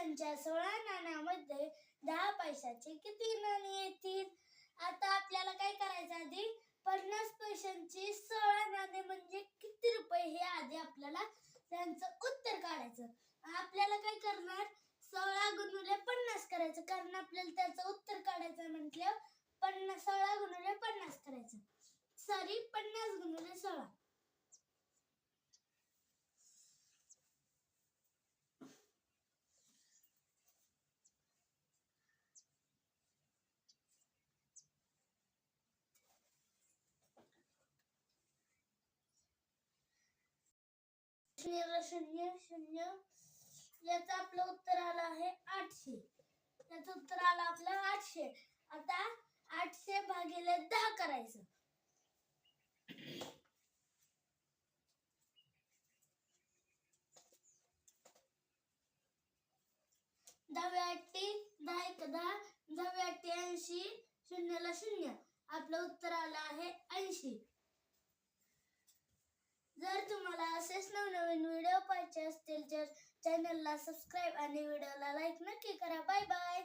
पैशांच्या 16 नाण्यामध्ये 10 पैशाचे किती नाणी येतील? आता आपल्याला काय करायचं, आधी 50 पैशांची 16 नाणे म्हणजे किती रुपये हे आधी आपल्याला त्यांचं उत्तर काढायचं. आपल्याला काय करणार, 16 गुणिले 50 करायचं, कारण आपल्याला त्याचं उत्तर काढायचं म्हटल्यावर 16 गुणिले 50 करायचं. सॉरी, 50 गुणिले 16. शून्य शून्य, याचं आपलं उत्तर आलं आहे 800. याचं उत्तर आलं आपलं 800. आता 800 भागिले 10 करायचं. 10 10 10 80, शून्याला शून्य. आपलं उत्तर आलं आहे 80. जर तुम्हाला असेच नवनवीन व्हिडिओ पाहायचे असतील तर चॅनलला सबस्क्राईब आणि व्हिडिओला लाईक नक्की करा. Bye bye.